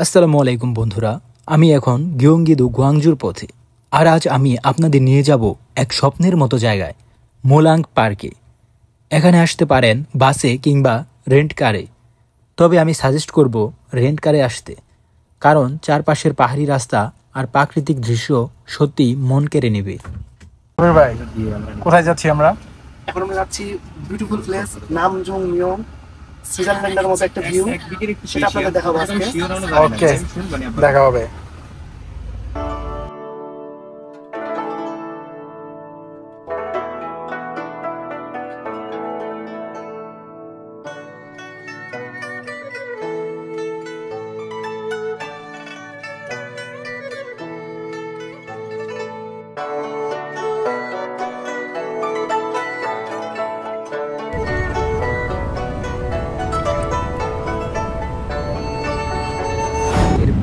আসসালামু আলাইকুম বন্ধুরা, আমি এখন গিয়ংগিদু গুয়াংজুর পথে। আর আজ আমি আপনাদের নিয়ে যাব এক স্বপ্নের মতো জায়গায়, মোলাং পার্কে। এখানে আসতে পারেন বাসে কিংবা রেন্ট কারে, তবে আমি সাজেস্ট করব রেন্ট কারে আসতে, কারণ চারপাশের পাহাড়ি রাস্তা আর প্রাকৃতিক দৃশ্য সত্যি মন কেড়ে নেবে। ভাই কোথায় যাচ্ছি আমরা? এখন আমরা যাচ্ছি বিউটিফুল প্লেস নামজং মিয়ং, সুইজারল্যান্ডের মতো একটা ভিউ, সেটা আপনাদের দেখাবো আজকে। ওকে, দেখা হবে।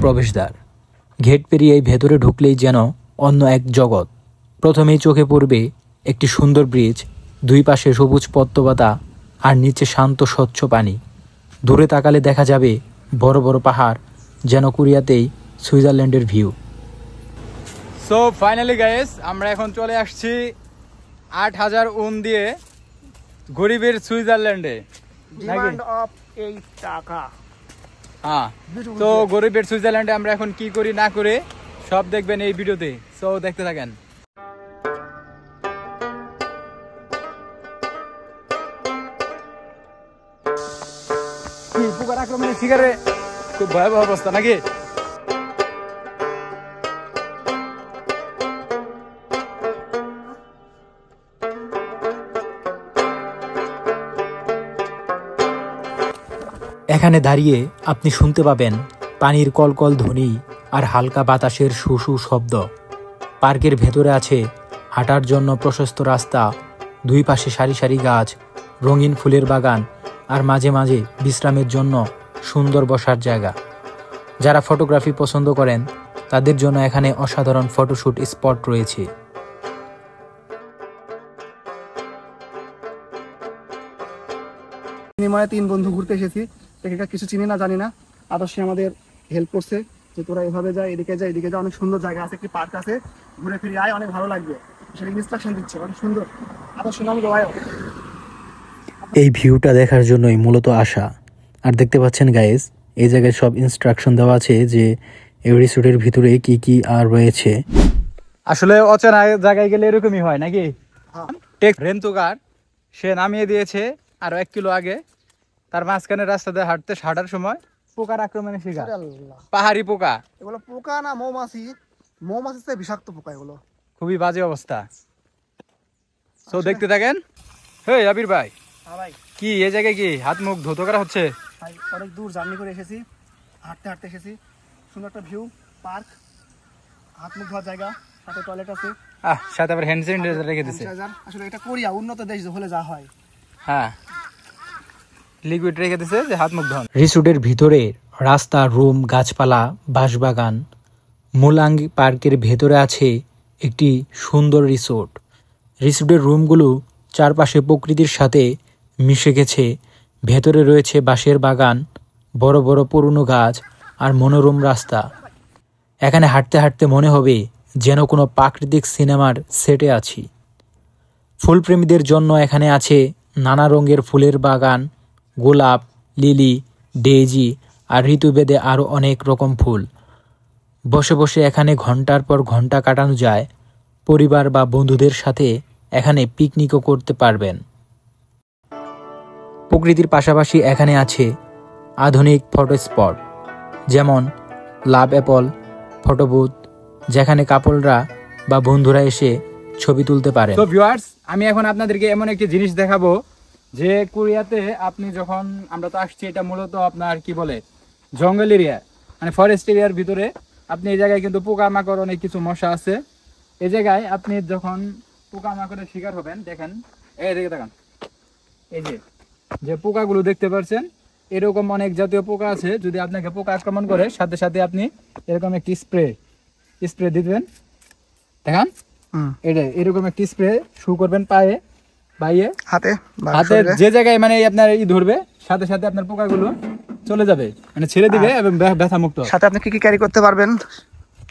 প্রবেশদ্বার, গেট পেরিয়ে ভেতরে ঢুকলেই যেন অন্য এক জগৎ। প্রথমেই চোখে পড়বে একটি সুন্দর ব্রিজ, দুই পাশে সবুজ পদ্মপাতা আর নিচে শান্ত স্বচ্ছ পানি। দূরে তাকালে দেখা যাবে বড় বড় পাহাড়, যেন কোরিয়াতেই সুইজারল্যান্ডের ভিউ। সো ফাইনালি গাইস, আমরা এখন চলে আসছি ৮,০০০ উন দিয়ে গরিবের সুইজারল্যান্ডে। ডিমান্ড অফ 8 টাকা। হ্যাঁ, তো গরিবের সুইজারল্যান্ডে আমরা এখন কি করি না করে সব দেখবেন এই ভিডিওতে। সো দেখতে থাকেন। কি পোকার আক্রমণে শিকারে খুব ভয়াবহ অবস্থা নাকি? এখানে দাঁড়িয়ে আপনি শুনতে পাবেন পানির কলকল ধ্বনি আর হালকা বাতাসের শু শব্দ। পার্কের ভেতরে আছে হাঁটার জন্য প্রশস্ত রাস্তা, দুই পাশে সারি সারি গাছ, রঙিন ফুলের বাগান আর মাঝে মাঝে বিশ্রামের জন্য সুন্দর বসার জায়গা। যারা ফটোগ্রাফি পছন্দ করেন তাদের জন্য এখানে অসাধারণ ফটোশ্যুট স্পট রয়েছে। বিনিময়ে 3 বন্ধু ঘুরতে এসেছি, এখানটা কিছু চিনি না জানি না, আদর্শে আমাদের হেল্প করছে যে তোরা এভাবে যা, এদিকে যা, এদিকে যা, অনেক সুন্দর জায়গা আছে, একটি পার্ক আছে, ঘুরে ফিরে আয়, অনেক ভালো লাগবে। সেটা ইনস্ট্রাকশন দিচ্ছে, অনেক সুন্দর। আদর্শ নাম গোয়ায়। এই ভিউটা দেখার জন্যই মূলত আসা। আর দেখতে পাচ্ছেন গাইস, এই জায়গায় সব ইনস্ট্রাকশন দেওয়া আছে যে এই রিসোর্টের ভিতরে কি কি আর রয়েছে। আসলে অচেনা জায়গায় গেলে এরকমই হয় নাকি? রেন্তুকার সে নামিয়ে দিয়েছে আরো 1 কিলো আগে, তার মাঝখানে রাস্তা দিয়ে হাঁটার সময় পোকার আক্রমণে শিকার। পাহাড়ি পোকা, এগুলো পোকা না মৌমাছি, মৌমাছির চেয়ে বিষাক্ত পোকা এগুলো। খুবই বাজে অবস্থা। তো দেখতে থাকেন। হেই আবির ভাই, ভাই কি এই জায়গায় কি হাত মুখ ধুতো করা হচ্ছে? ভাই অনেক দূর জার্নি করে এসেছি, হাঁটতে হাঁটতে এসেছি। সুন্দর একটা ভিউ, পার্ক, হাত মুখ ধোয়ার জায়গা, সাথে টয়লেট আছে, সাথে আবার হ্যান্ড স্যানিটাইজার রেখে দিয়েছে। আসলে এটা কোরিয়া, উন্নত দেশ হলে যা হয়। হ্যাঁ, লিকুইড রেখে দিয়েছে যে হাত মুখ ধোন। রিসোর্টের ভিতরে রাস্তা, রুম, গাছপালা, বাঁশবাগান। মোলাং পার্কের ভেতরে আছে একটি সুন্দর রিসোর্ট। রিসোর্টের রুমগুলো চারপাশে প্রকৃতির সাথে মিশে গেছে। ভেতরে রয়েছে বাঁশের বাগান, বড় বড় পুরনো গাছ আর মনোরম রাস্তা। এখানে হাঁটতে হাঁটতে মনে হবে যেন কোনো প্রাকৃতিক সিনেমার সেটে আছি। ফুলপ্রেমীদের জন্য এখানে আছে নানা রঙের ফুলের বাগান, গোলাপ, লিলি, ডেইজি আর ঋতুভেদে আরও অনেক রকম ফুল। বসে বসে এখানে ঘন্টার পর ঘন্টা কাটানো যায়। পরিবার বা বন্ধুদের সাথে এখানে পিকনিকও করতে পারবেন। প্রকৃতির পাশাপাশি এখানে আছে আধুনিক ফটো স্পট, যেমন লাভ অ্যাপল ফটো বুথ, যেখানে কাপলরা বা বন্ধুরা এসে ছবি তুলতে পারে। তো ভিউয়ার্স, আমি এখন আপনাদেরকে এমন একটি জিনিস দেখাবো যে কোরিয়াতে আপনি যখন, আমরা তো আসছি, এটা মূলত আপনার কি বলে জঙ্গল এরিয়া, মানে ফরেস্ট এরিয়ার ভিতরে। আপনি এই জায়গায় কিন্তু পোকামাকড়, অনেক কিছু মশা আছে। এই জায়গায় আপনি যখন পোকামাকড়ের শিকার হবেন, দেখেন এই দিকে দেখেন, এই যে পোকাগুলো দেখতে পাচ্ছেন, এরকম অনেক জাতীয় পোকা আছে। যদি আপনাকে পোকা আক্রমণ করে, সাথে সাথে আপনি এরকম একটি স্প্রে দিবেন। দেখেন এটা এরকম একটি স্প্রে শু করবেন পায়ে, বাইয়ে, হাতে যে জায়গায় মানে আপনার ধরবে, সাথে সাথে আপনার পোকাগুলো চলে যাবে, মানে ছেড়ে দিবে এবং ব্যথা মুক্ত। সাথে আপনি কি কি ক্যারি করতে পারবেন?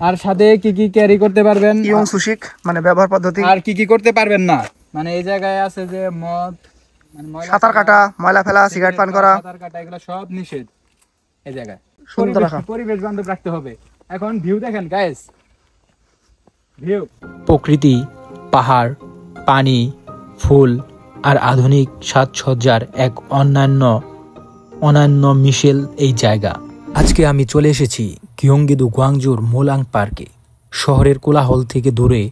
আর সাথে কি কি ক্যারি করতে পারবেন, ইয়ং সুশিক মানে ব্যবহার পদ্ধতি, আর কি কি করতে পারবেন না, মানে এই জায়গায় আছে যে মদ, মানে সাঁতার কাটা, ময়লা ফেলা, সিগারেট পান করা, সাঁতার কাটা, এগুলো সব নিষেধ এই জায়গায়। সুন্দর রাখা। পরিবেশ বান্ধব রাখতে হবে। এখন ভিউ দেখেন গাইস, ভিউ। প্রকৃতি, পাহাড়, পানি, ফুল আর আধুনিক সাজসজ্জার এক অনন্য মিশেল এই জায়গা। আজকে আমি চলে এসেছি গিয়ংগিদু গুয়াংজুর মোলাং পার্কে। শহরের কোলাহল থেকে দূরে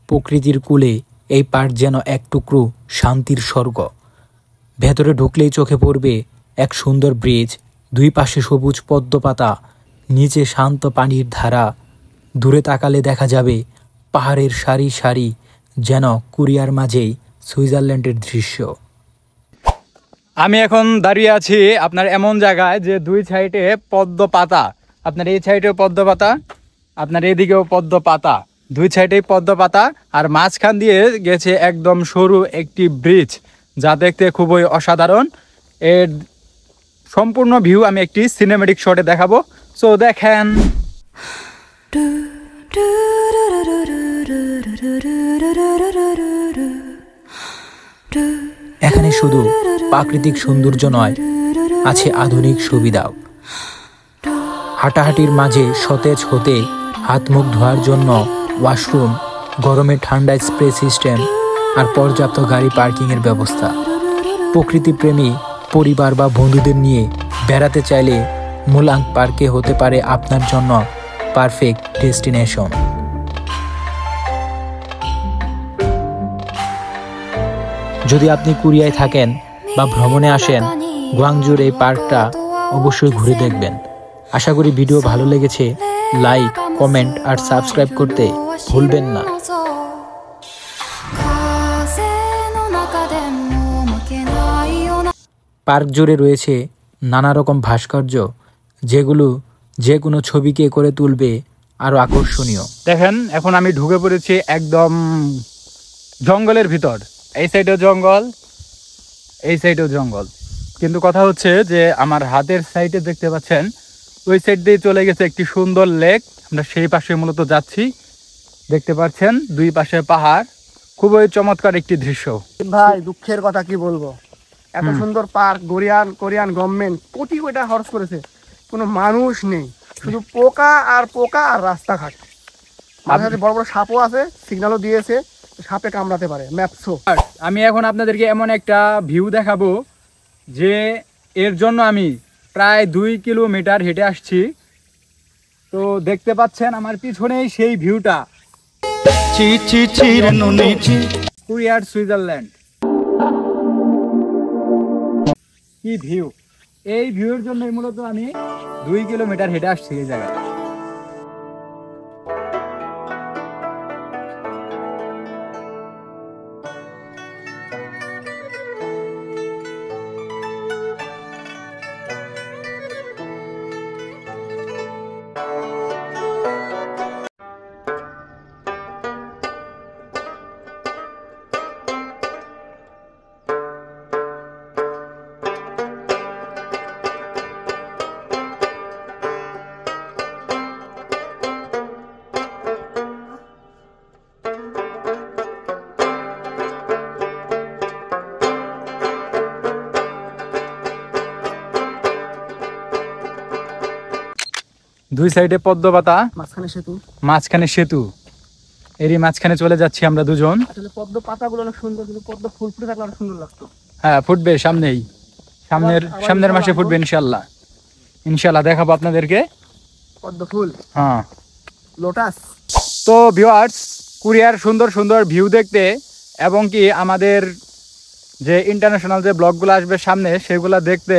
প্রকৃতির কূলে এই পার্ক যেন এক টুকরো শান্তির স্বর্গ। ভেতরে ঢুকলেই চোখে পড়বে এক সুন্দর ব্রিজ, দুই পাশে সবুজ পদ্মপাতা, নিচে শান্ত পানির ধারা। দূরে তাকালে দেখা যাবে পাহাড়ের সারি সারি, যেন কোরিয়ার মাঝেই সুইজারল্যান্ডের দৃশ্য। আমি এখন দাঁড়িয়ে আছি আপনার এমন জায়গায় যে দুই সাইডে পদ্ম পাতা, আপনার এই সাইডেও পদ্ম পাতা, আপনার এদিকেও পদ্ম পাতা, দুই সাইডেই পদ্ম পাতা, আর মাঝখান দিয়ে গেছে একদম সরু একটি ব্রিজ, যা দেখতে খুবই অসাধারণ। এর সম্পূর্ণ ভিউ আমি একটি সিনেমেটিক শটে দেখাবো, সো দেখেন। এখানে শুধু প্রাকৃতিক সৌন্দর্য নয়, আছে আধুনিক সুবিধাও। হাঁটাহাঁটির মাঝে সতেজ হতে হাত মুখ ধোয়ার জন্য ওয়াশরুম, গরমে ঠান্ডা স্প্রে সিস্টেম আর পর্যাপ্ত গাড়ি পার্কিংয়ের ব্যবস্থা। প্রকৃতিপ্রেমী পরিবার বা বন্ধুদের নিয়ে বেড়াতে চাইলে মোলাং পার্কে হতে পারে আপনার জন্য পারফেক্ট ডেস্টিনেশন। যদি আপনি কোরিয়ায় থাকেন বা ভ্রমণে আসেন, গুয়াংজুর এই পার্কটা অবশ্যই ঘুরে দেখবেন। আশা করি ভিডিও ভালো লেগেছে। লাইক, কমেন্ট আর সাবস্ক্রাইব করতে ভুলবেন না। পার্ক জুড়ে রয়েছে নানা রকম ভাস্কর্য, যেগুলো যে কোনো ছবিকে করে তুলবে আরও আকর্ষণীয়। দেখেন এখন আমি ঢুকে পড়েছি একদম জঙ্গলের ভিতর। এই সাইডেও জঙ্গল, এই সাইডেও জঙ্গল, কিন্তু কথা হচ্ছে যে আমার হাতের সাইডে দেখতে পাচ্ছেন ওই সাইড দিয়ে চলে গেছে একটি সুন্দর লেক। আমরা সেই পাশে মূলত যাচ্ছি। দেখতে পাচ্ছেন দুই পাশে পাহাড়, খুবই চমৎকার একটি দৃশ্য। ভাই দুঃখের কথা কি বলবো, এত সুন্দর park Korean government crore crore টাকা খরচ করেছে, কোনো মানুষ নেই, শুধু পোকা আর রাস্তাঘাট। মাঝে মাঝে বড় বড় সাপও আছে, সিগন্যালও দিয়েছে, সাপে কামড়াতে পারে ম্যাপসো। আমি এখন আপনাদেরকে এমন একটা ভিউ দেখাবো যে এর জন্য আমি প্রায় 2 কিলোমিটার হেঁটে আসছি। তো দেখতে পাচ্ছেন আমার পিছনেই সেই ভিউটা, কোরিয়ার সুইজারল্যান্ড। কি ভিউ! এই ভিউর জন্যই মূলত আমি 2 কিলোমিটার হেঁটে আসছি এই জায়গায়। দুই সাইডে পদ্ম পাতা, মাঝখানে সেতু, এরই মাঝখানে চলে যাচ্ছি আমরা দুজন। আসলে পদ্ম পাতাগুলো অনেক সুন্দর, কিন্তু পদ্ম ফুল ফুটে থাকলে অনেক সুন্দর লাগতো। হ্যাঁ, ফুটবে সামনেই, সামনের মাসে ফুটবে ইনশাল্লাহ। দেখাবো আপনাদেরকে পদ্ম ফুল, হ্যাঁ, লোটাস। তো ভিউয়ার্স, কোরিয়ার সুন্দর সুন্দর ভিউ দেখতে এবং কি আমাদের যে ইন্টারন্যাশনাল যে ব্লগগুলো আসবে সামনে সেগুলো দেখতে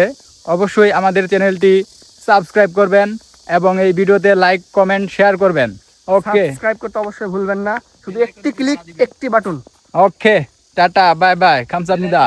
অবশ্যই আমাদের চ্যানেলটি সাবস্ক্রাইব করবেন এবং এই ভিডিওতে লাইক, কমেন্ট, শেয়ার করবেন। ওকে, সাবস্ক্রাইব করতে অবশ্যই ভুলবেন না, শুধু একটি ক্লিক, একটি বাটন। ওকে, টাটা, বাই বাই, খামসামনিদা।